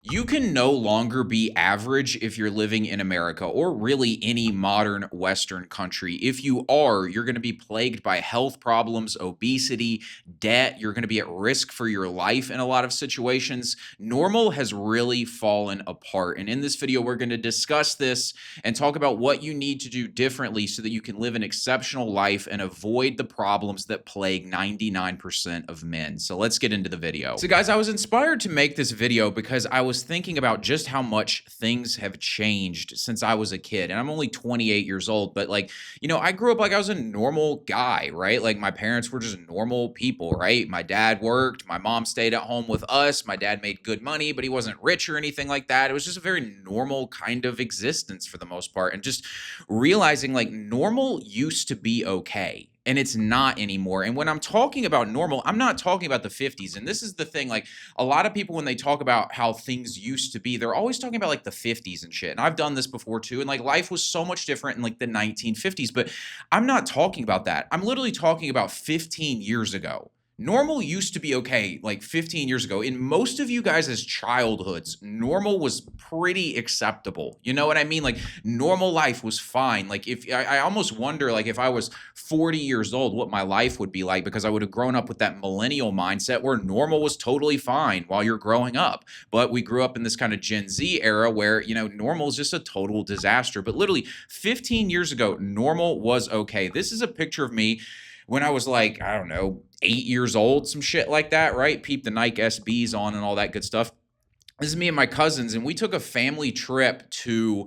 You can no longer be average if you're living in America or really any modern Western country. If you are, you're going to be plagued by health problems, obesity, debt. You're going to be at risk for your life in a lot of situations. Normal has really fallen apart. And in this video, we're going to discuss this and talk about what you need to do differently so that you can live an exceptional life and avoid the problems that plague 99% of men. So let's get into the video. So guys, I was inspired to make this video because I was thinking about just how much things have changed since I was a kid. And I'm only 28 years old, but I grew up like I was a normal guy, right? Like my parents were just normal people, right? My dad worked, my mom stayed at home with us. My dad made good money, but he wasn't rich or anything like that. It was just a very normal kind of existence for the most part. And just realizing like normal used to be okay. And it's not anymore. And when I'm talking about normal, I'm not talking about the 50s. And this is the thing, like a lot of people, when they talk about how things used to be, they're always talking about like the 50s and shit. And I've done this before too. And like life was so much different in like the 1950s, but I'm not talking about that. I'm literally talking about 15 years ago. Normal used to be okay like 15 years ago. In most of you guys' childhoods, normal was pretty acceptable. You know what I mean? Like normal life was fine. Like if I almost wonder like if I was 40 years old, what my life would be like, because I would have grown up with that millennial mindset where normal was totally fine while you're growing up. But we grew up in this kind of Gen Z era where, normal is just a total disaster. But literally 15 years ago, normal was okay. This is a picture of me when I was like, I don't know, 8 years old, some shit like that, right? Peep the Nike SBs on and all that good stuff. This is me and my cousins, and we took a family trip to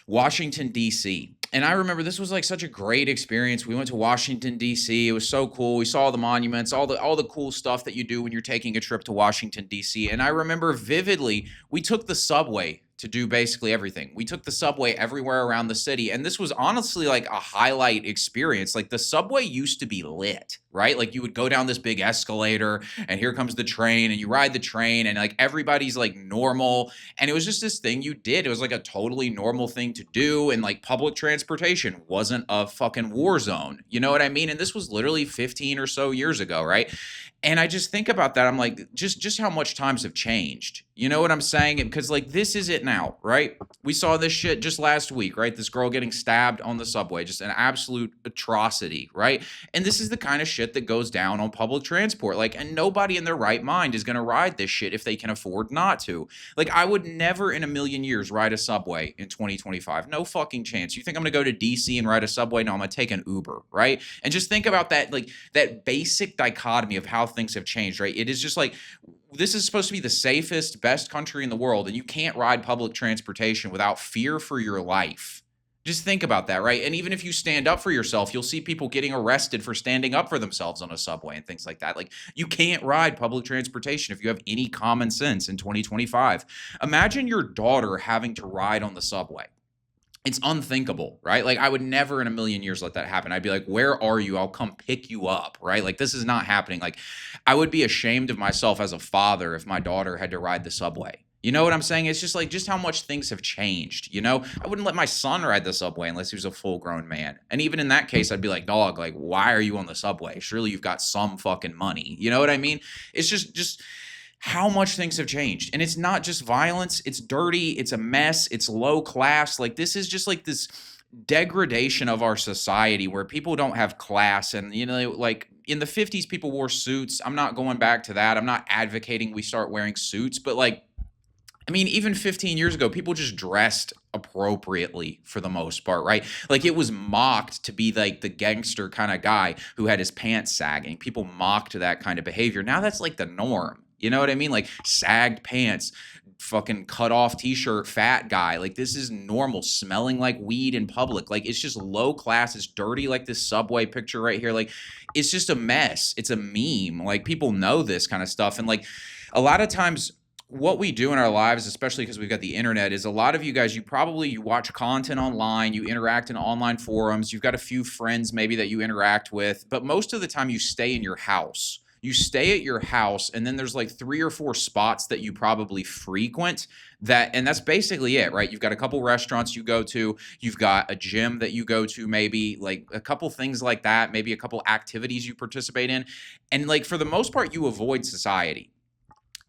Washington, D.C. And I remember this was like such a great experience. We went to Washington, D.C. It was so cool. We saw the monuments, all the cool stuff that you do when you're taking a trip to Washington, D.C. And I remember vividly, we took the subway to do basically everything. We took the subway everywhere around the city. And this was honestly like a highlight experience. Like the subway used to be lit, right? Like you would go down this big escalator and here comes the train and you ride the train and like everybody's like normal. And it was just this thing you did. It was like a totally normal thing to do. And like public transportation wasn't a fucking war zone. You know what I mean? And this was literally 15 or so years ago, right? And I just think about that. I'm like, just how much times have changed. You know what I'm saying? Because like this is it now, right? We saw this shit just last week, right? This girl getting stabbed on the subway, just an absolute atrocity, right? And this is the kind of shit that goes down on public transport. Like, and nobody in their right mind is going to ride this shit if they can afford not to. Like, I would never in a million years ride a subway in 2025. No fucking chance. You think I'm going to go to DC and ride a subway? No, I'm going to take an Uber, right? And just think about that, like that basic dichotomy of how things have changed, right? It is just like, this is supposed to be the safest, best country in the world, and you can't ride public transportation without fear for your life. Just think about that, right? And even if you stand up for yourself, you'll see people getting arrested for standing up for themselves on a subway and things like that. Like, you can't ride public transportation if you have any common sense in 2025. Imagine your daughter having to ride on the subway. It's unthinkable, right? Like I would never in a million years let that happen. I'd be like, where are you? I'll come pick you up, right? Like this is not happening. Like I would be ashamed of myself as a father if my daughter had to ride the subway. You know what I'm saying? It's just like just how much things have changed, I wouldn't let my son ride the subway unless he was a full-grown man. And even in that case, I'd be like, dog, like why are you on the subway? Surely you've got some fucking money. You know what I mean? It's just how much things have changed. And it's not just violence, it's dirty, it's a mess, it's low class. Like this is just like this degradation of our society where people don't have class. And like in the 50s people wore suits. I'm not going back to that. I'm not advocating we start wearing suits, but like I mean, even 15 years ago, people just dressed appropriately for the most part, right? Like it was mocked to be like the gangster kind of guy who had his pants sagging. People mocked that kind of behavior. Now that's like the norm. You know what I mean? Like sagged pants, fucking cut off t-shirt, fat guy. Like this is normal, smelling like weed in public. Like it's just low class. It's dirty like this subway picture right here. Like it's just a mess. It's a meme. Like people know this kind of stuff. And like a lot of times what we do in our lives, especially because we've got the internet, is a lot of you guys, you watch content online, you interact in online forums, you've got a few friends maybe that you interact with, but most of the time you stay in your house. You stay at your house, and then there's like 3 or 4 spots that you probably frequent and that's basically it, right? You've got a couple restaurants you go to, you've got a gym that you go to, maybe like a couple things like that, maybe a couple activities you participate in. And like for the most part, you avoid society.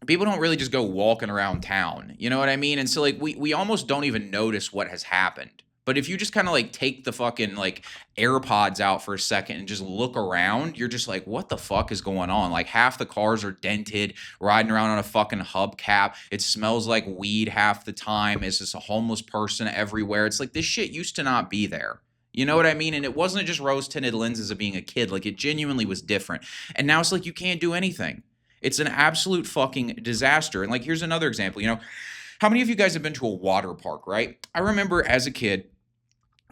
people don't really just go walking around town. You know what I mean? And so like we almost don't even notice what has happened. But if you just kind of like take the fucking like AirPods out for a second and just look around, you're just like, what the fuck is going on? Like half the cars are dented, riding around on a fucking hubcap. It smells like weed half the time. It's just a homeless person everywhere. It's like this shit used to not be there. You know what I mean? And it wasn't just rose tinted lenses of being a kid. Like it genuinely was different. And now it's like you can't do anything. It's an absolute fucking disaster. And like, here's another example. How many of you guys have been to a water park, right? I remember as a kid,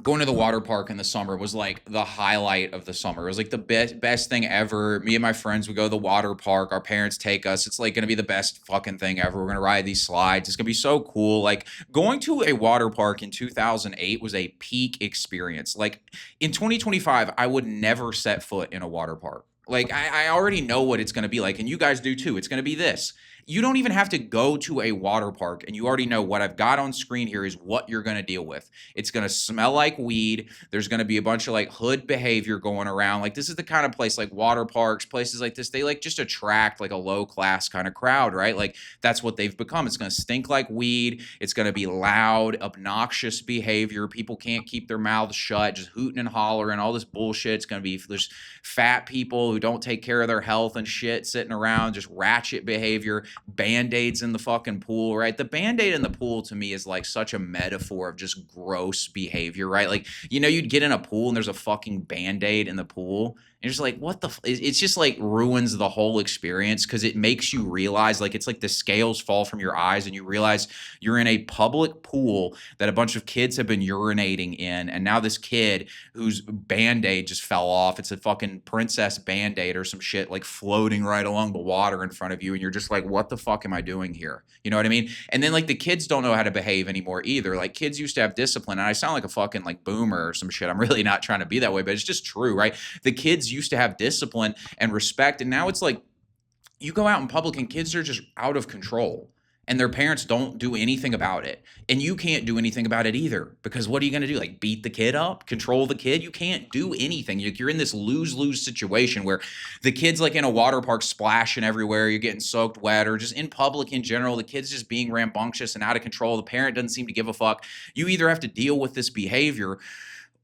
going to the water park in the summer was like the highlight of the summer. It was like the best thing ever. Me and my friends would go to the water park. Our parents take us. It's like going to be the best fucking thing ever. We're going to ride these slides. It's going to be so cool. Like going to a water park in 2008 was a peak experience. Like in 2025, I would never set foot in a water park. Like I already know what it's going to be like, and you guys do too. It's going to be this. You don't even have to go to a water park, and you already know what I've got on screen here is what you're going to deal with. It's going to smell like weed. There's going to be a bunch of like hood behavior going around. Like this is the kind of place, like water parks, places like this, they like just attract like a low class kind of crowd, right? Like that's what they've become. It's going to stink like weed. It's going to be loud, obnoxious behavior. People can't keep their mouths shut, just hooting and hollering, all this bullshit. It's going to be, there's fat people who don't take care of their health and shit sitting around, just ratchet behavior. Band-aids in the fucking pool, right? The band-aid in the pool to me is like such a metaphor of just gross behavior, right? Like, you'd get in a pool and there's a fucking band-aid in the pool. And you're just like, what the it's just like ruins the whole experience because it makes you realize like it's like the scales fall from your eyes and you realize you're in a public pool that a bunch of kids have been urinating in. And now this kid whose band-aid just fell off, it's a fucking princess band-aid or some shit like floating right along the water in front of you. And you're just like, what the fuck am I doing here? You know what I mean? And then like the kids don't know how to behave anymore either. Like kids used to have discipline, and I sound like a fucking like boomer or some shit. I'm really not trying to be that way, but it's just true, right? The kids used to have discipline and respect, and now it's like you go out in public and kids are just out of control and their parents don't do anything about it. And you can't do anything about it either, because what are you going to do? Like beat the kid up, control the kid? You can't do anything. You're in this lose-lose situation where the kid's like in a water park splashing everywhere. You're getting soaked wet, or just in public in general, the kid's just being rambunctious and out of control. The parent doesn't seem to give a fuck. You either have to deal with this behavior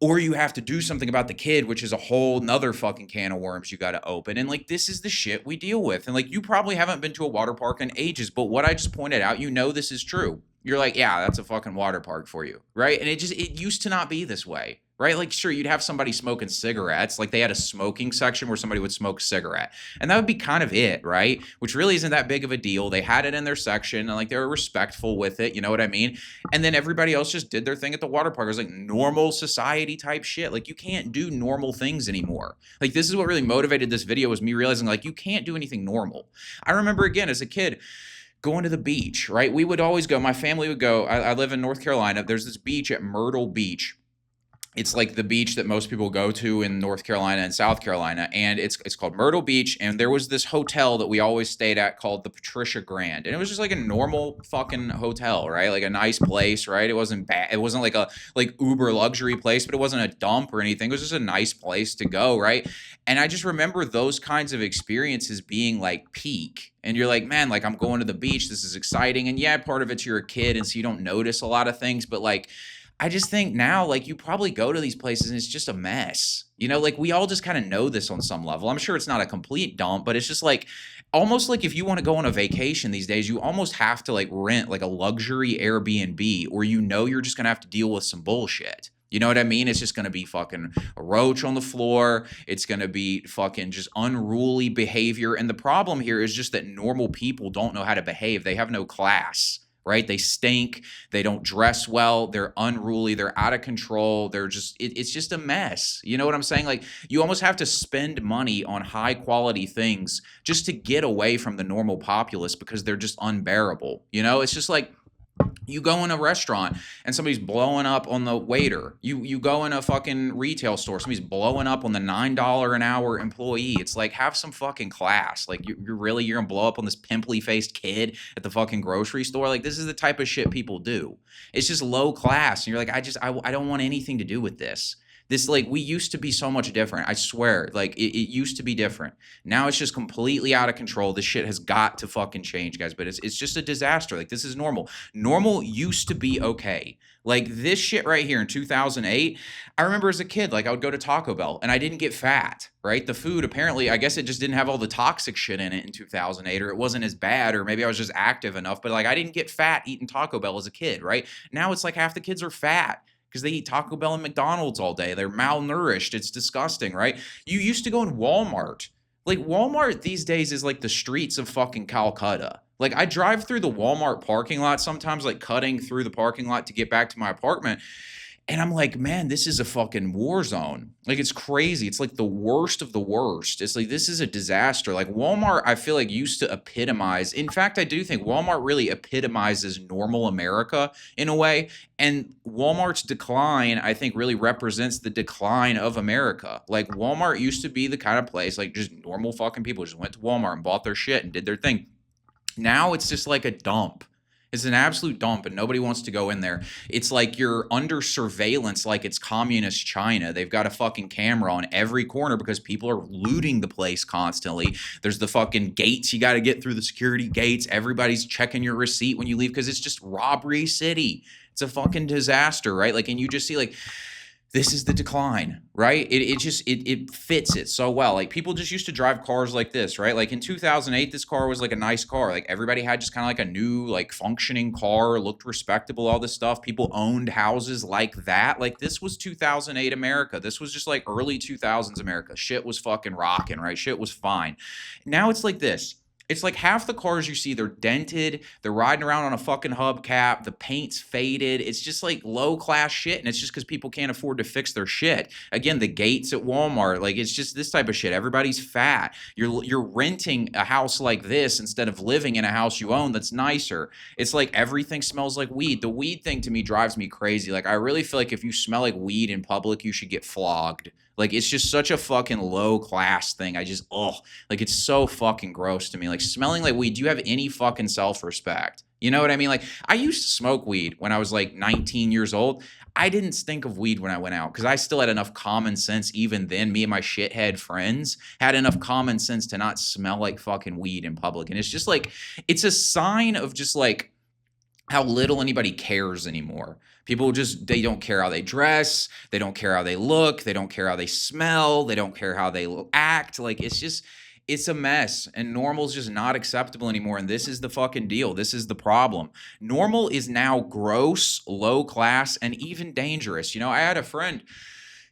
or you have to do something about the kid, which is a whole nother fucking can of worms you got to open. And like, this is the shit we deal with. And like, you probably haven't been to a water park in ages, but what I just pointed out, this is true. You're like, yeah, that's a fucking water park for you, right? And it used to not be this way, right? Like, sure, you'd have somebody smoking cigarettes. Like they had a smoking section where somebody would smoke a cigarette. And that would be kind of it, right? Which really isn't that big of a deal. They had it in their section and like they were respectful with it. You know what I mean? And then everybody else just did their thing at the water park. It was like normal society type shit. Like you can't do normal things anymore. Like this is what really motivated this video, was me realizing like you can't do anything normal. I remember again as a kid, going to the beach, right? We would always go, my family would go, I live in North Carolina. There's this beach at Myrtle Beach. It's like the beach that most people go to in North Carolina and South Carolina. And it's called Myrtle Beach. And there was this hotel that we always stayed at called the Patricia Grand. And it was just like a normal fucking hotel, right? Like a nice place, right? It wasn't bad. It wasn't like a uber luxury place, but it wasn't a dump or anything. It was just a nice place to go, right? And I just remember those kinds of experiences being like peak. And you're like, man, like I'm going to the beach. This is exciting. And yeah, part of it's you're a kid, and so you don't notice a lot of things. But like, I just think now, like, you probably go to these places and it's just a mess. Like we all just kind of know this on some level. I'm sure it's not a complete dump, but it's just like almost like if you want to go on a vacation these days, you almost have to like rent like a luxury Airbnb, or you're just going to have to deal with some bullshit. You know what I mean? It's just going to be fucking a roach on the floor. It's going to be fucking just unruly behavior. And the problem here is just that normal people don't know how to behave. They have no class. Right? They stink. They don't dress well. They're unruly. They're out of control. They're just, it's just a mess. You know what I'm saying? Like you almost have to spend money on high quality things just to get away from the normal populace because they're just unbearable. It's just like, you go in a restaurant and somebody's blowing up on the waiter. You go in a fucking retail store, somebody's blowing up on the $9 an hour employee. It's like, have some fucking class. Like you're gonna blow up on this pimply faced kid at the fucking grocery store. Like this is the type of shit people do. It's just low class. And you're like, I don't want anything to do with this. This, like, we used to be so much different. I swear, like, it used to be different. Now it's just completely out of control. This shit has got to fucking change, guys. But it's just a disaster. Like, this is normal. Normal used to be okay. Like, this shit right here in 2008, I remember as a kid, like, I would go to Taco Bell and I didn't get fat, right? The food, apparently, I guess it just didn't have all the toxic shit in it in 2008, or it wasn't as bad, or maybe I was just active enough. But like, I didn't get fat eating Taco Bell as a kid, right? Now it's like half the kids are fat because they eat Taco Bell and McDonald's all day. They're malnourished. It's disgusting, right? You used to go in Walmart. Like, Walmart these days is like the streets of fucking Calcutta. Like, I drive through the Walmart parking lot sometimes, like cutting through the parking lot to get back to my apartment. And I'm like, man, this is a fucking war zone. Like, it's crazy. It's like the worst of the worst. It's like, this is a disaster. Like, Walmart, I feel like, used to epitomize. In fact, I do think Walmart really epitomizes normal America in a way. And Walmart's decline, I think, really represents the decline of America. Like, Walmart used to be the kind of place, like, just normal fucking people just went to Walmart and bought their shit and did their thing. Now it's just like a dump. It's an absolute dump, and nobody wants to go in there. It's like you're under surveillance, like it's communist China. They've got a fucking camera on every corner because people are looting the place constantly. There's the fucking gates. You got to get through the security gates. Everybody's checking your receipt when you leave because it's just robbery city. It's a fucking disaster, right? Like, and you just see, like, this is the decline, right? It fits it so well. Like, people just used to drive cars like this, right? Like, in 2008, this car was like a nice car. Like, everybody had just kind of like a new, like, functioning car, looked respectable, all this stuff. People owned houses like that. Like, this was 2008 America. This was just like early 2000s America. Shit was fucking rocking, right? Shit was fine. Now it's like this. It's like half the cars you see, they're dented, they're riding around on a fucking hubcap, the paint's faded. It's just like low class shit, and it's just because people can't afford to fix their shit. Again, the gates at Walmart, like, it's just this type of shit. Everybody's fat. You're renting a house like this instead of living in a house you own that's nicer. It's like everything smells like weed. The weed thing to me drives me crazy. Like, I really feel like if you smell like weed in public, you should get flogged. Like, it's just such a fucking low class thing. Like, it's so fucking gross to me. Like, smelling like weed, do you have any fucking self-respect? You know what I mean? Like, I used to smoke weed when I was like 19 years old. I didn't stink of weed when I went out because I still had enough common sense. Even then, me and my shithead friends had enough common sense to not smell like fucking weed in public. And it's just like, it's a sign of just like how little anybody cares anymore. People just, they don't care how they dress. They don't care how they look. They don't care how they smell. They don't care how they act. Like, it's just, it's a mess. And normal's just not acceptable anymore. And this is the fucking deal. This is the problem. Normal is now gross, low class, and even dangerous. You know, I had a friend,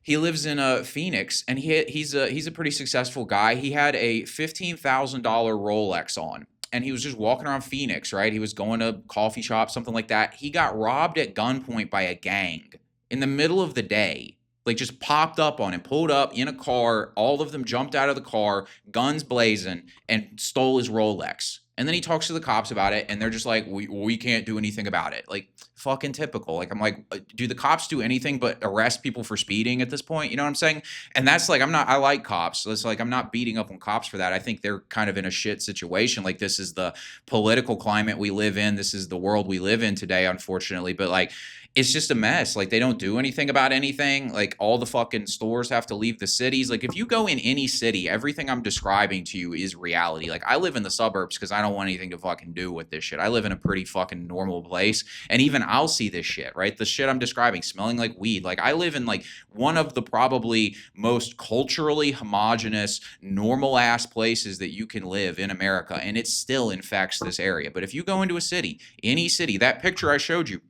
he lives in Phoenix, and he's a pretty successful guy. He had a $15,000 Rolex on, and he was just walking around Phoenix, right? He was going to coffee shop, something like that. He got robbed at gunpoint by a gang in the middle of the day. Like, just popped up on him, pulled up in a car. All of them jumped out of the car, guns blazing, and stole his Rolex. And then he talks to the cops about it, and they're just like, we can't do anything about it. Like, fucking typical. Like, I'm like, do the cops do anything but arrest people for speeding at this point? You know what I'm saying? And that's like, I like cops. So it's like, I'm not beating up on cops for that. I think they're kind of in a shit situation. Like, this is the political climate we live in. This is the world we live in today, unfortunately. But like, it's just a mess. Like, they don't do anything about anything. Like, all the fucking stores have to leave the cities. Like, if you go in any city, everything I'm describing to you is reality. Like, I live in the suburbs because I don't want anything to fucking do with this shit. I live in a pretty fucking normal place, and even I'll see this shit, right? The shit I'm describing, smelling like weed. Like, I live in like one of the probably most culturally homogenous, normal ass places that you can live in America, and it still infects this area. But if you go into a city, any city, that picture I showed you,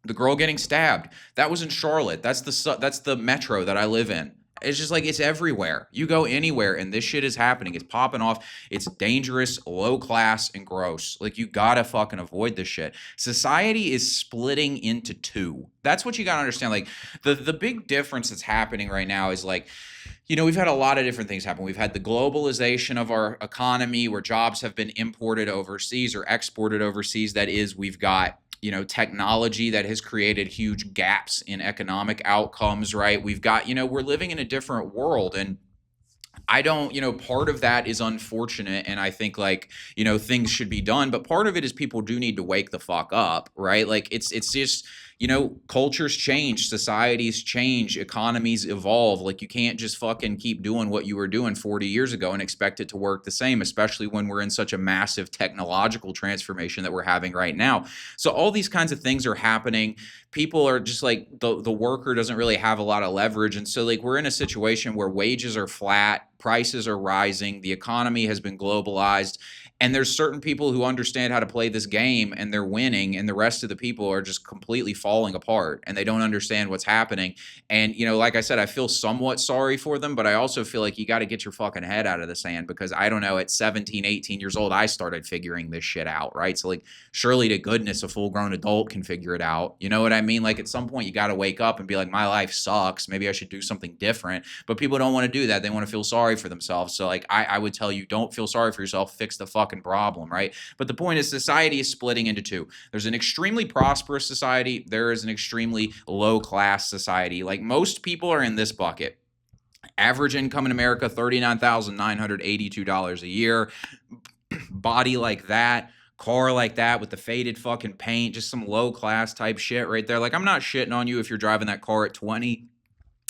the girl getting stabbed, that was in Charlotte. That's the metro that I live in. It's just like, it's everywhere. You go anywhere and this shit is happening. It's popping off. It's dangerous, low class, and gross. Like, you gotta fucking avoid this shit. Society is splitting into two. That's what you gotta understand. Like, the big difference that's happening right now is like, you know, we've had a lot of different things happen. We've had the globalization of our economy where jobs have been imported overseas or exported overseas. That is, we've got, you know, technology that has created huge gaps in economic outcomes, right? We've got, you know, we're living in a different world, and I don't, you know, part of that is unfortunate, and I think, like, you know, things should be done, but part of it is people do need to wake the fuck up, right? Like, it's just, cultures change, societies change, economies evolve. Like, you can't just fucking keep doing what you were doing 40 years ago and expect it to work the same, especially when we're in such a massive technological transformation that we're having right now. So all these kinds of things are happening. People are just like, the worker doesn't really have a lot of leverage. And so, like, we're in a situation where wages are flat, prices are rising, the economy has been globalized, and there's certain people who understand how to play this game and they're winning, and the rest of the people are just completely falling apart and they don't understand what's happening. And, like I said, I feel somewhat sorry for them, but I also feel like you got to get your fucking head out of the sand, because I don't know, at 17, 18 years old, I started figuring this shit out, right? So, like, surely to goodness, a full grown adult can figure it out. You know what I mean? Like, at some point, you got to wake up and be like, my life sucks. Maybe I should do something different. But people don't want to do that. They want to feel sorry for themselves. So, like, I would tell you, don't feel sorry for yourself. Fix the fucking problem, right? But the point is, society is splitting into two. There's an extremely prosperous society. There is an extremely low class society. Like, most people are in this bucket. Average income in America, $39,982 a year. Body like that, car like that with the faded fucking paint, just some low class type shit right there. Like, I'm not shitting on you if you're driving that car at 20.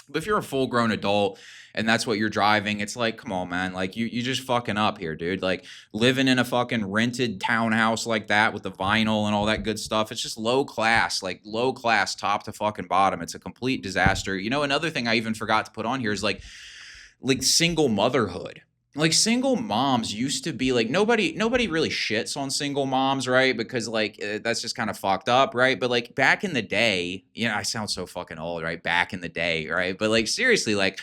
But if you're a full grown adult and that's what you're driving, it's like, come on, man. Like, you just fucking up here, dude. Like, living in a fucking rented townhouse like that with the vinyl and all that good stuff, it's just low class, like low class top to fucking bottom. It's a complete disaster. Another thing I even forgot to put on here is like single motherhood. Like, single moms used to be like, nobody really shits on single moms, right? Because, like, that's just kind of fucked up, right? But, like, back in the day, I sound so fucking old, right? Back in the day, right? But, like, seriously, like,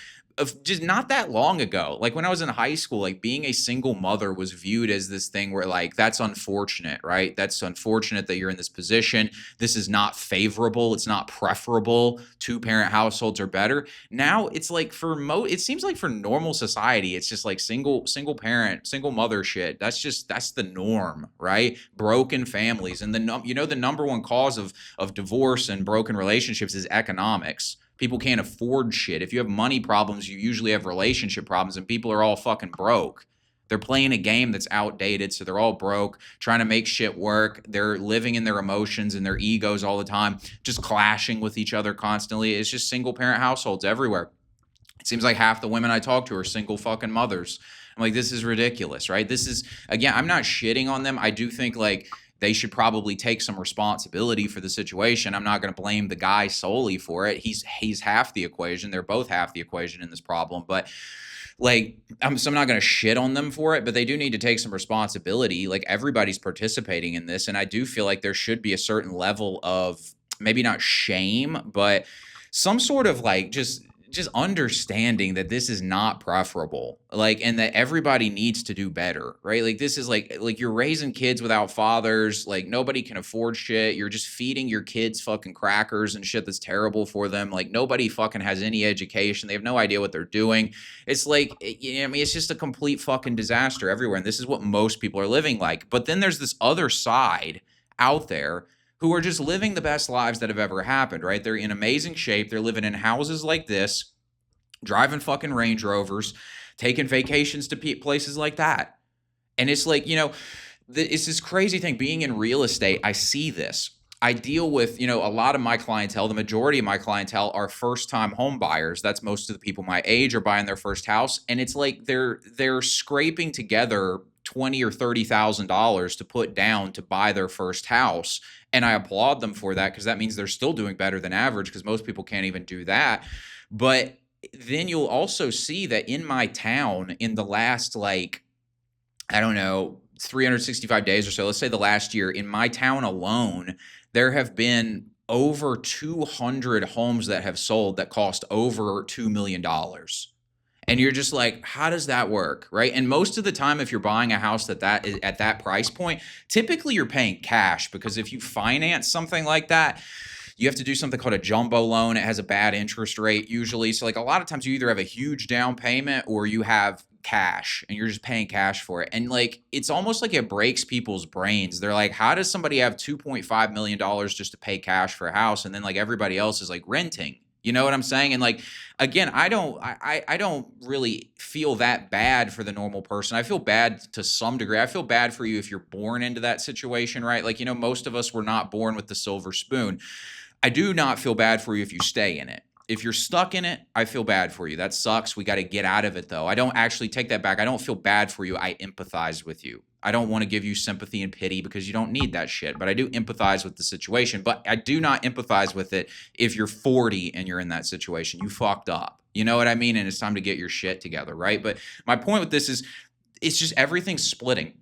just not that long ago, like when I was in high school, like, being a single mother was viewed as this thing where, like, that's unfortunate, right? That's unfortunate that you're in this position. This is not favorable. It's not preferable. Two-parent households are better. Now it's like, it seems like for normal society, it's just like single parent, single mother shit. That's the norm, right? Broken families. And the number one cause of divorce and broken relationships is economics. People can't afford shit. If you have money problems, you usually have relationship problems, and people are all fucking broke. They're playing a game that's outdated, so they're all broke, trying to make shit work. They're living in their emotions and their egos all the time, just clashing with each other constantly. It's just single parent households everywhere. It seems like half the women I talk to are single fucking mothers. I'm like, this is ridiculous, right? This is, again, I'm not shitting on them. I do think, like, they should probably take some responsibility for the situation. I'm not going to blame the guy solely for it. He's half the equation. They're both half the equation in this problem. But, like, I'm not going to shit on them for it, but they do need to take some responsibility. Like, everybody's participating in this. And I do feel like there should be a certain level of, maybe not shame, but some sort of, like, just understanding that this is not preferable, like, and that everybody needs to do better, right? Like, this is like you're raising kids without fathers. Like, nobody can afford shit. You're just feeding your kids fucking crackers and shit that's terrible for them. Like, nobody fucking has any education. They have no idea what they're doing. It's like, I mean, it's just a complete fucking disaster everywhere. And this is what most people are living like. But then there's this other side out there who are just living the best lives that have ever happened, right? They're in amazing shape. They're living in houses like this, driving fucking Range Rovers, taking vacations to places like that. And it's like, it's this crazy thing. Being in real estate, I see this. I deal with, a lot of my clientele. The majority of my clientele are first-time home buyers. That's most of the people my age are buying their first house. And it's like they're scraping together $20,000 or $30,000 to put down to buy their first house. And I applaud them for that, because that means they're still doing better than average, because most people can't even do that. But then you'll also see that in my town, in the last, like, I don't know, 365 days or so, let's say the last year, in my town alone, there have been over 200 homes that have sold that cost over $2 million. And you're just like, how does that work, right? And most of the time, if you're buying a house that is at that price point, typically you're paying cash, because if you finance something like that, you have to do something called a jumbo loan. It has a bad interest rate usually. So, like, a lot of times you either have a huge down payment or you have cash, and you're just paying cash for it. And, like, it's almost like it breaks people's brains. They're like, how does somebody have $2.5 million just to pay cash for a house? And then, like, everybody else is like renting. You know what I'm saying? And, like, again, I don't really feel that bad for the normal person. I feel bad to some degree. I feel bad for you if you're born into that situation, right? Like, most of us were not born with the silver spoon. I do not feel bad for you if you stay in it. If you're stuck in it, I feel bad for you. That sucks. We got to get out of it, though. I don't actually take that back. I don't feel bad for you. I empathize with you. I don't want to give you sympathy and pity because you don't need that shit, but I do empathize with the situation. But I do not empathize with it if you're 40 and you're in that situation. You fucked up. You know what I mean? And it's time to get your shit together, right? But my point with this is it's just everything's splitting.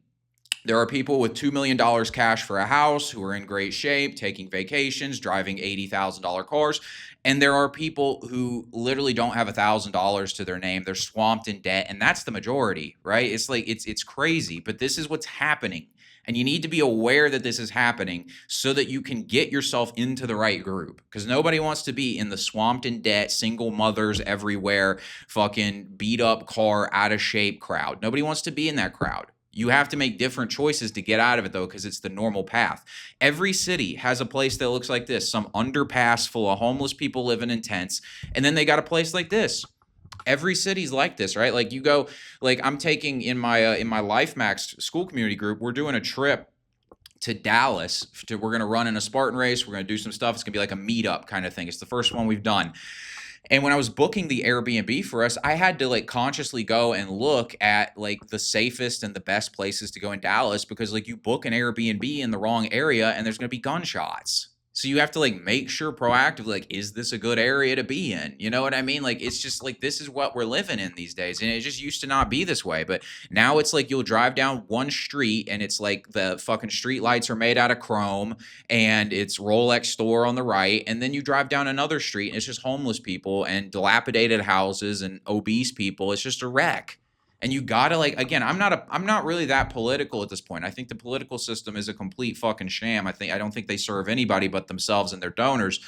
There are people with $2 million cash for a house who are in great shape, taking vacations, driving $80,000 cars. And there are people who literally don't have $1,000 to their name. They're swamped in debt. And that's the majority, right? It's like, it's crazy, but this is what's happening. And you need to be aware that this is happening so that you can get yourself into the right group. Because nobody wants to be in the swamped in debt, single mothers everywhere, fucking beat up car, out of shape crowd. Nobody wants to be in that crowd. You have to make different choices to get out of it, though, because it's the normal path. Every city has a place that looks like this, some underpass full of homeless people living in tents, and then they got a place like this. Every city's like this, right? Like you go, like I'm taking in my Life Max school community group, we're doing a trip to Dallas. We're going to run in a Spartan race. We're going to do some stuff. It's going to be like a meetup kind of thing. It's the first one we've done. And when I was booking the Airbnb for us, I had to like consciously go and look at like the safest and the best places to go in Dallas because like you book an Airbnb in the wrong area and there's going to be gunshots. So you have to like make sure proactively, like, is this a good area to be in? You know what I mean? Like, it's just like, this is what we're living in these days. And it just used to not be this way. But now it's like you'll drive down one street and it's like the fucking street lights are made out of chrome and it's Rolex store on the right. And then you drive down another street and it's just homeless people and dilapidated houses and obese people. It's just a wreck. And you gotta like, again, I'm not really that political at this point. I think the political system is a complete fucking sham. I don't think they serve anybody but themselves and their donors.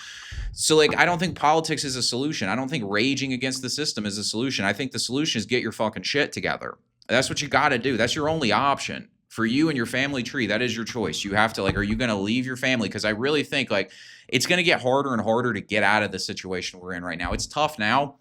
So like, I don't think politics is a solution. I don't think raging against the system is a solution. I think the solution is get your fucking shit together. That's what you gotta do. That's your only option. For you and your family tree, that is your choice. You have to like, are you gonna leave your family? Because I really think like it's gonna get harder and harder to get out of the situation we're in right now. It's tough now.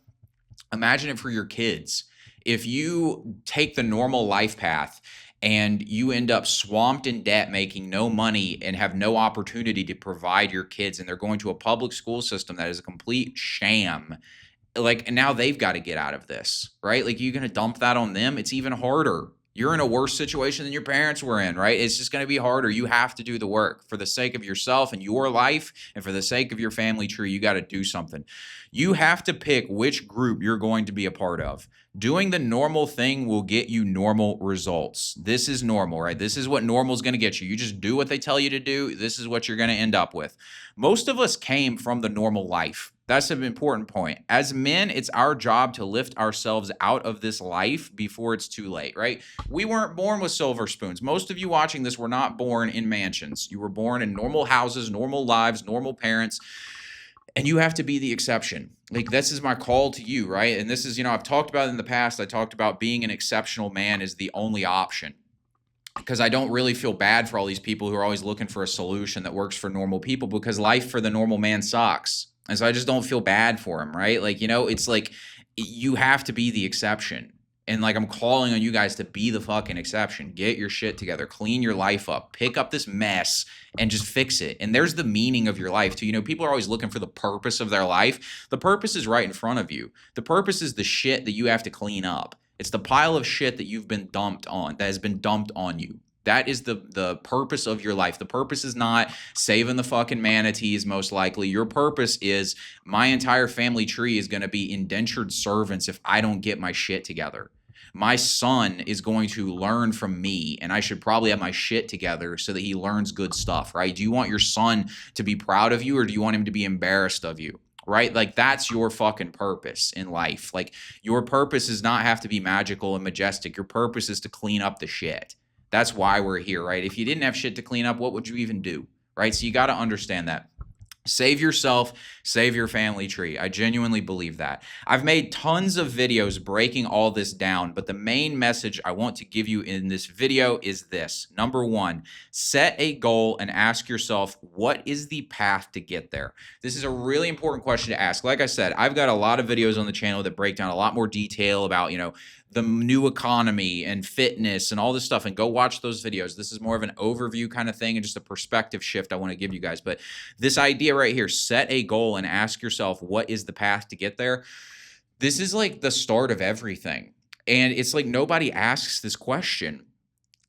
Imagine it for your kids. If you take the normal life path and you end up swamped in debt, making no money and have no opportunity to provide your kids, and they're going to a public school system that is a complete sham, like, and now they've got to get out of this, right? Like, you're going to dump that on them. It's even harder. You're in a worse situation than your parents were in, right? It's just going to be harder. You have to do the work for the sake of yourself and your life and for the sake of your family tree. You got to do something. You have to pick which group you're going to be a part of. Doing the normal thing will get you normal results. This is normal, right? This is what normal is going to get you. You just do what they tell you to do. This is what you're going to end up with. Most of us came from the normal life. That's an important point. As men, it's our job to lift ourselves out of this life before it's too late, right? We weren't born with silver spoons. Most of you watching this were not born in mansions. You were born in normal houses, normal lives, normal parents, and you have to be the exception. Like, this is my call to you, right? And this is, I've talked about it in the past. I talked about being an exceptional man is the only option. Because I don't really feel bad for all these people who are always looking for a solution that works for normal people, because life for the normal man sucks. And so I just don't feel bad for him, right? Like, it's like you have to be the exception. And like, I'm calling on you guys to be the fucking exception. Get your shit together, clean your life up, pick up this mess and just fix it. And there's the meaning of your life too. People are always looking for the purpose of their life. The purpose is right in front of you. The purpose is the shit that you have to clean up. It's the pile of shit that you've been dumped on, that has been dumped on you. That is the purpose of your life. The purpose is not saving the fucking manatees, most likely. Your purpose is my entire family tree is going to be indentured servants if I don't get my shit together. My son is going to learn from me, and I should probably have my shit together so that he learns good stuff, right? Do you want your son to be proud of you, or do you want him to be embarrassed of you? Right? Like, that's your fucking purpose in life. Like, your purpose does not have to be magical and majestic. Your purpose is to clean up the shit. That's why we're here, right? If you didn't have shit to clean up, what would you even do, right? So you got to understand that. Save yourself, save your family tree. I genuinely believe that. I've made tons of videos breaking all this down, but the main message I want to give you in this video is this. Number one, set a goal and ask yourself, what is the path to get there? This is a really important question to ask. Like I said, I've got a lot of videos on the channel that break down a lot more detail about, the new economy and fitness and all this stuff, and go watch those videos. This is more of an overview kind of thing and just a perspective shift I want to give you guys. But this idea right here, set a goal and ask yourself, what is the path to get there? This is like the start of everything. And it's like nobody asks this question.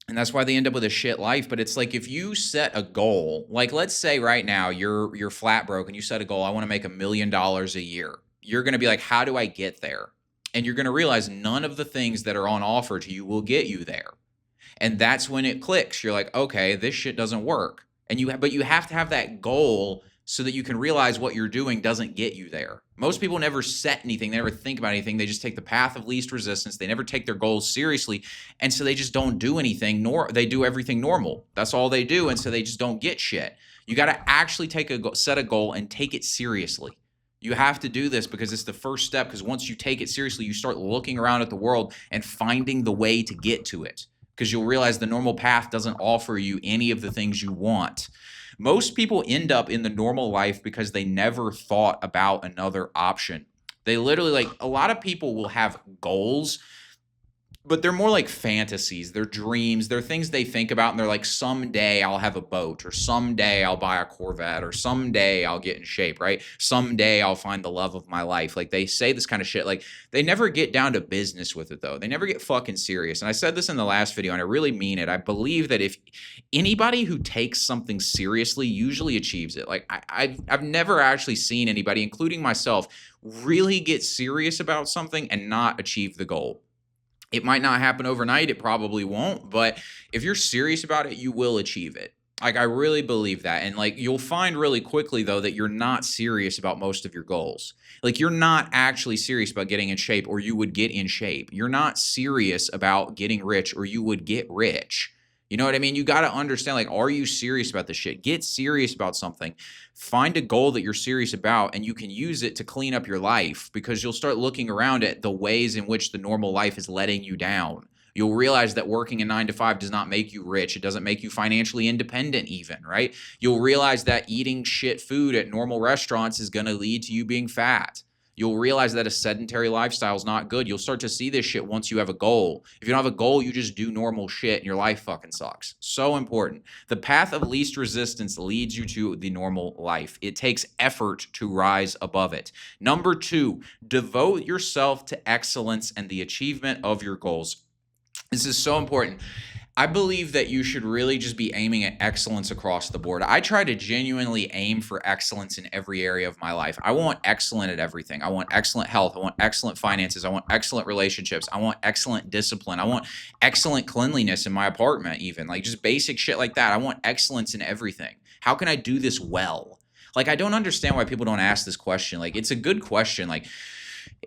And that's why they end up with a shit life. But it's like if you set a goal, like let's say right now you're flat broke and you set a goal, I want to make $1 million a year. You're going to be like, how do I get there? And you're going to realize none of the things that are on offer to you will get you there. And that's when it clicks. You're like, okay, this shit doesn't work. But you have to have that goal so that you can realize what you're doing doesn't get you there. Most people never set anything. They never think about anything. They just take the path of least resistance. They never take their goals seriously. And so they just don't do anything, nor they do everything normal. That's all they do. And so they just don't get shit. You got to actually set a goal and take it seriously. You have to do this because it's the first step, because once you take it seriously, you start looking around at the world and finding the way to get to it, because you'll realize the normal path doesn't offer you any of the things you want. Most people end up in the normal life because they never thought about another option. They literally, like, a lot of people will have goals, but they're more like fantasies. They're dreams. They're things they think about, and they're like, someday I'll have a boat, or someday I'll buy a Corvette, or someday I'll get in shape, right? Someday I'll find the love of my life. Like, they say this kind of shit. Like, they never get down to business with it, though. They never get fucking serious. And I said this in the last video, and I really mean it. I believe that if anybody who takes something seriously usually achieves it. Like, I've never actually seen anybody, including myself, really get serious about something and not achieve the goal. It might not happen overnight. It probably won't. But if you're serious about it, you will achieve it. Like, I really believe that. And like, you'll find really quickly, though, that you're not serious about most of your goals. Like, you're not actually serious about getting in shape, or you would get in shape. You're not serious about getting rich, or you would get rich. You know what I mean? You got to understand, like, are you serious about this shit? Get serious about something. Find a goal that you're serious about, and you can use it to clean up your life, because you'll start looking around at the ways in which the normal life is letting you down. You'll realize that working a 9 to 5 does not make you rich. It doesn't make you financially independent even, right? You'll realize that eating shit food at normal restaurants is going to lead to you being fat. You'll realize that a sedentary lifestyle is not good. You'll start to see this shit once you have a goal. If you don't have a goal, you just do normal shit and your life fucking sucks. So important. The path of least resistance leads you to the normal life. It takes effort to rise above it. Number 2, devote yourself to excellence and the achievement of your goals. This is so important. I believe that you should really just be aiming at excellence across the board. I try to genuinely aim for excellence in every area of my life. I want excellent at everything. I want excellent health. I want excellent finances. I want excellent relationships. I want excellent discipline. I want excellent cleanliness in my apartment, even. Like, just basic shit like that. I want excellence in everything. How can I do this well? Like, I don't understand why people don't ask this question. Like, it's a good question. Like,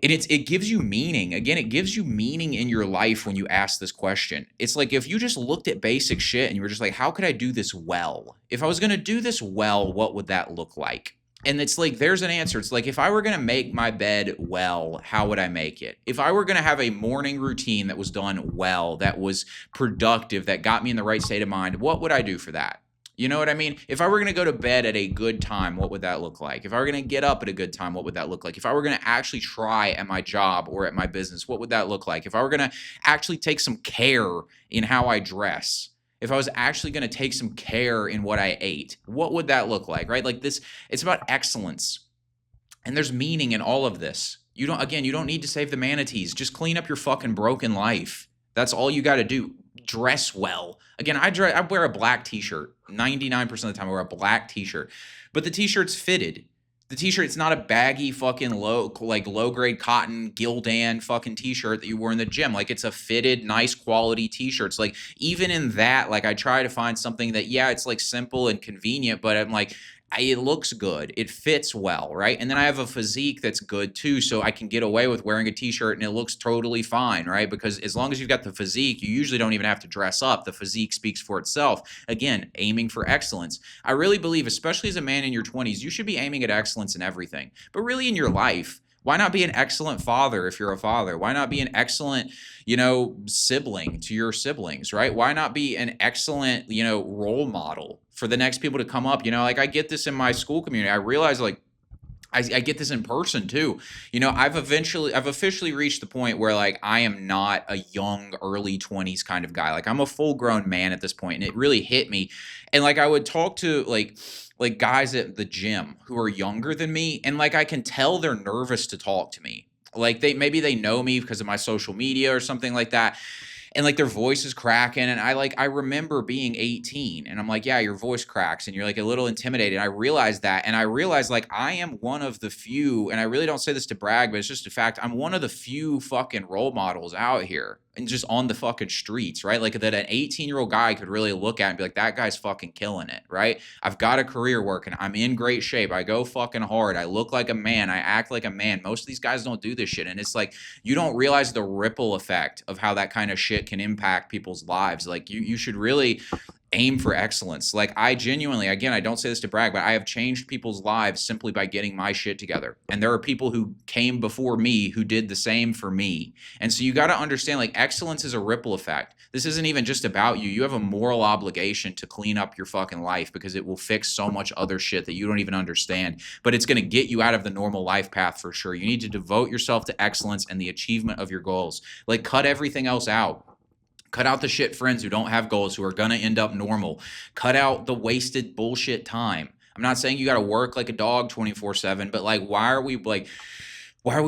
it gives you meaning. Again, it gives you meaning in your life when you ask this question. It's like if you just looked at basic shit and you were just like, how could I do this well? If I was going to do this well, what would that look like? And it's like, there's an answer. It's like, if I were going to make my bed well, how would I make it? If I were going to have a morning routine that was done well, that was productive, that got me in the right state of mind, what would I do for that? You know what I mean? If I were going to go to bed at a good time, what would that look like? If I were going to get up at a good time, what would that look like? If I were going to actually try at my job or at my business, what would that look like? If I were going to actually take some care in how I dress, if I was actually going to take some care in what I ate, what would that look like, right? Like this, it's about excellence. And there's meaning in all of this. You don't need to save the manatees. Just clean up your fucking broken life. That's all you got to do. Dress well. Again, I wear a black t-shirt. 99% of the time I wear a black t-shirt. But the t-shirt's fitted. The t-shirt, it's not a baggy fucking low grade cotton Gildan fucking t-shirt that you wore in the gym. Like, it's a fitted, nice quality t-shirt. It's like, even in that, like, I try to find something that, yeah, it's like simple and convenient, but I'm like, it looks good. It fits well, right? And then I have a physique that's good too, so I can get away with wearing a t-shirt and it looks totally fine, right? Because as long as you've got the physique, you usually don't even have to dress up. The physique speaks for itself. Again, aiming for excellence. I really believe, especially as a man in your 20s, you should be aiming at excellence in everything. But really in your life, why not be an excellent father if you're a father? Why not be an excellent, sibling to your siblings, right? Why not be an excellent, role model for the next people to come up? Like, I get this in my school community. I realize, like, I get this in person too. I've officially reached the point where, like, I am not a young, early 20s kind of guy. Like, I'm a full grown man at this point, and it really hit me. And like, I would talk to like like guys at the gym who are younger than me, and like I can tell they're nervous to talk to me. Like they know me because of my social media or something like that, and like their voice is cracking, and I remember being 18 and I'm like, yeah, your voice cracks and you're like a little intimidated. I realized that, and I realized like I am one of the few, and I really don't say this to brag, but it's just a fact, I'm one of the few fucking role models out here and just on the fucking streets, right? Like that an 18-year-old guy could really look at and be like, that guy's fucking killing it, right? I've got a career working, I'm in great shape, I go fucking hard, I look like a man, I act like a man. Most of these guys don't do this shit, and it's like you don't realize the ripple effect of how that kind of shit can impact people's lives. Like you should really aim for excellence. Like I genuinely, again, I don't say this to brag, but I have changed people's lives simply by getting my shit together. And there are people who came before me who did the same for me. And so you got to understand, like, excellence is a ripple effect. This isn't even just about you. You have a moral obligation to clean up your fucking life because it will fix so much other shit that you don't even understand. But it's going to get you out of the normal life path for sure. You need to devote yourself to excellence and the achievement of your goals. Like, cut everything else out. Cut out the shit friends who don't have goals, who are going to end up normal. Cut out the wasted bullshit time. I'm not saying you got to work like a dog 24/7, but like, why are we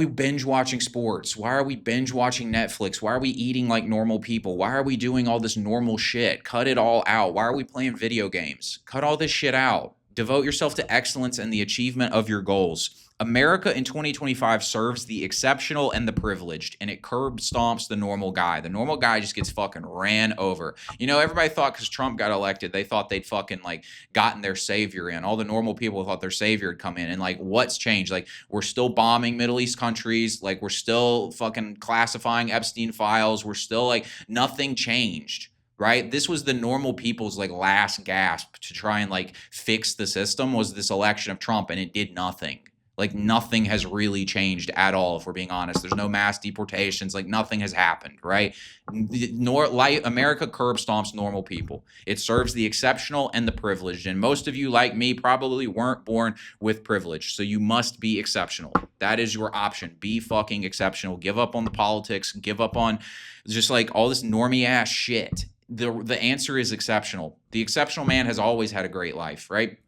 binge watching sports? Why are we binge watching Netflix? Why are we eating like normal people? Why are we doing all this normal shit? Cut it all out. Why are we playing video games? Cut all this shit out. Devote yourself to excellence and the achievement of your goals. America in 2025 serves the exceptional and the privileged, and it curb stomps the normal guy. The normal guy just gets fucking ran over. You know, everybody thought because Trump got elected, they thought they'd fucking like gotten their savior in. All the normal people thought their savior had come in. And like, what's changed? Like, we're still bombing Middle East countries. Like, we're still fucking classifying Epstein files. We're still like, nothing changed. Right? This was the normal people's like last gasp to try and like fix the system, was this election of Trump, and it did nothing. Like, nothing has really changed at all, if we're being honest. There's no mass deportations. Like, nothing has happened, right? America curb stomps normal people. It serves the exceptional and the privileged. And most of you, like me, probably weren't born with privilege. So you must be exceptional. That is your option. Be fucking exceptional. Give up on the politics. Give up on just like all this normie ass shit. The answer is exceptional. The exceptional man has always had a great life, right?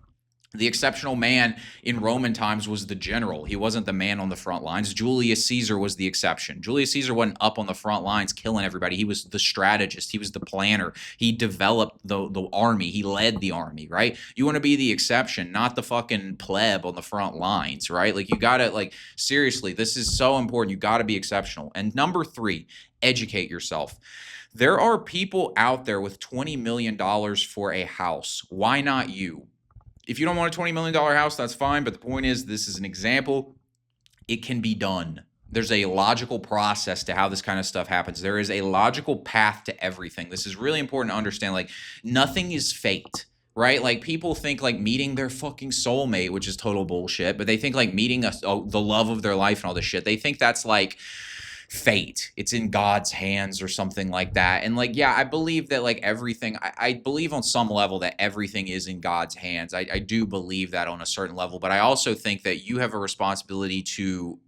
The exceptional man in Roman times was the general. He wasn't the man on the front lines. Julius Caesar was the exception. Julius Caesar wasn't up on the front lines killing everybody. He was the strategist. He was the planner. He developed the army. He led the army, right? You want to be the exception, not the fucking pleb on the front lines, right? Like, you got to, like, seriously, this is so important. You got to be exceptional. And number 3, educate yourself. There are people out there with $20 million for a house. Why not you? If you don't want a $20 million house, that's fine. But the point is, this is an example. It can be done. There's a logical process to how this kind of stuff happens. There is a logical path to everything. This is really important to understand. Like, nothing is fate, right? Like, people think like meeting their fucking soulmate, which is total bullshit. But they think like meeting the love of their life and all this shit. They think that's like fate. It's in God's hands or something like that. And like, yeah, I believe that like everything, I believe on some level that everything is in God's hands. I do believe that on a certain level, but I also think that you have a responsibility to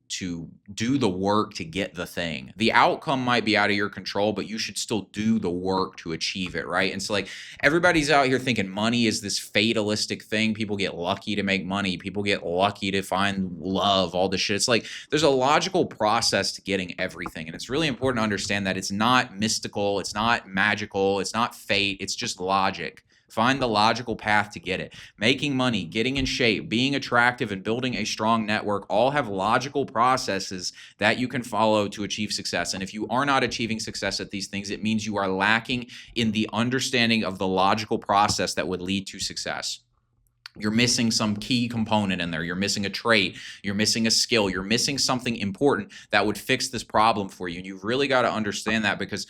do the work to get the thing. The outcome might be out of your control, but you should still do the work to achieve it, right? And so like, everybody's out here thinking money is this fatalistic thing. People get lucky to make money. People get lucky to find love, all this shit. It's like, there's a logical process to getting everything. And it's really important to understand that it's not mystical. It's not magical. It's not fate. It's just logic. Find the logical path to get it. Making money, getting in shape, being attractive, and building a strong network all have logical processes that you can follow to achieve success. And if you are not achieving success at these things, it means you are lacking in the understanding of the logical process that would lead to success. You're missing some key component in there. You're missing a trait. You're missing a skill. You're missing something important that would fix this problem for you. And you've really got to understand that, because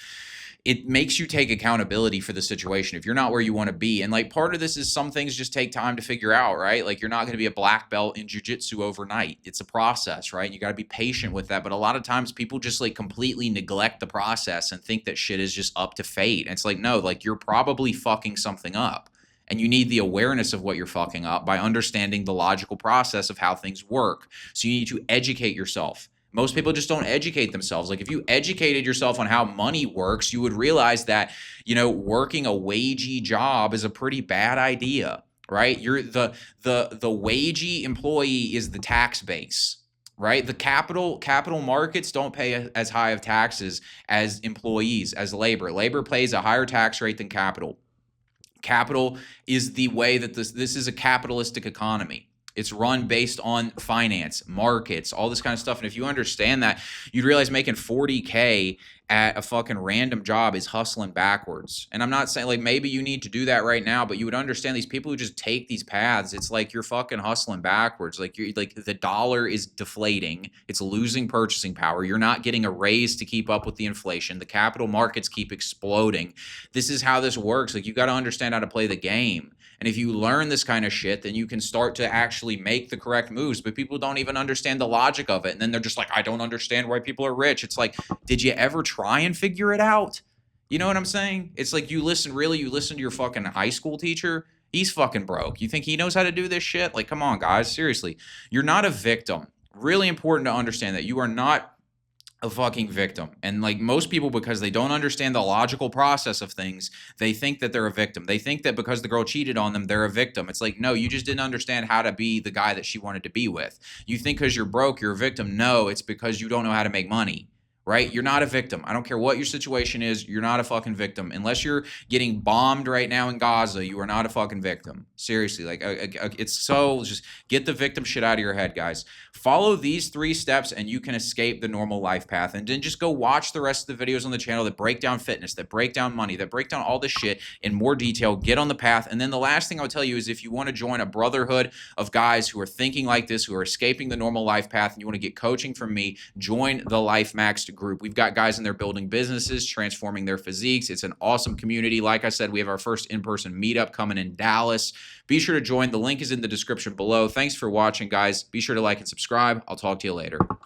it makes you take accountability for the situation if you're not where you want to be. And like, part of this is some things just take time to figure out, right? Like, you're not going to be a black belt in jiu-jitsu overnight. It's a process, right? You got to be patient with that. But a lot of times people just like completely neglect the process and think that shit is just up to fate. And it's like, no, like, you're probably fucking something up. And you need the awareness of what you're fucking up by understanding the logical process of how things work. So you need to educate yourself. Most people just don't educate themselves. Like, if you educated yourself on how money works, you would realize that, you know, working a wagey job is a pretty bad idea. right? You're the wagey employee is the tax base, right? The capital markets don't pay as high of taxes as employees, as labor. Labor pays a higher tax rate than capital. Capital is the way that this is a capitalistic economy. It's run based on finance, markets, all this kind of stuff. And if you understand that, you'd realize making 40K at a fucking random job is hustling backwards. And I'm not saying like maybe you need to do that right now, but you would understand these people who just take these paths, it's like you're fucking hustling backwards. Like you're like the dollar is deflating, it's losing purchasing power. You're not getting a raise to keep up with the inflation. The capital markets keep exploding. This is how this works. Like you got to understand how to play the game. And if you learn this kind of shit, then you can start to actually make the correct moves. But people don't even understand the logic of it. And then they're just like, I don't understand why people are rich. It's like, did you ever try and figure it out? You know what I'm saying? It's like you listen to your fucking high school teacher. He's fucking broke. You think he knows how to do this shit? Like, come on, guys. Seriously. You're not a victim. Really important to understand that you are not a fucking victim. And like most people, because they don't understand the logical process of things, they think that they're a victim. They think that because the girl cheated on them, they're a victim. It's like, no, you just didn't understand how to be the guy that she wanted to be with. You think because you're broke, you're a victim. No, it's because you don't know how to make money. Right? You're not a victim. I don't care what your situation is. You're not a fucking victim. Unless you're getting bombed right now in Gaza, you are not a fucking victim. Seriously. Like, it's so just get the victim shit out of your head, guys. Follow these 3 steps and you can escape the normal life path. And then just go watch the rest of the videos on the channel that break down fitness, that break down money, that break down all this shit in more detail. Get on the path. And then the last thing I'll tell you is if you want to join a brotherhood of guys who are thinking like this, who are escaping the normal life path, and you want to get coaching from me, join the Life Maxed group. We've got guys in there building businesses, transforming their physiques. It's an awesome community. Like I said, we have our first in-person meetup coming in Dallas. Be sure to join. The link is in the description below. Thanks for watching, guys. Be sure to like and subscribe. I'll talk to you later.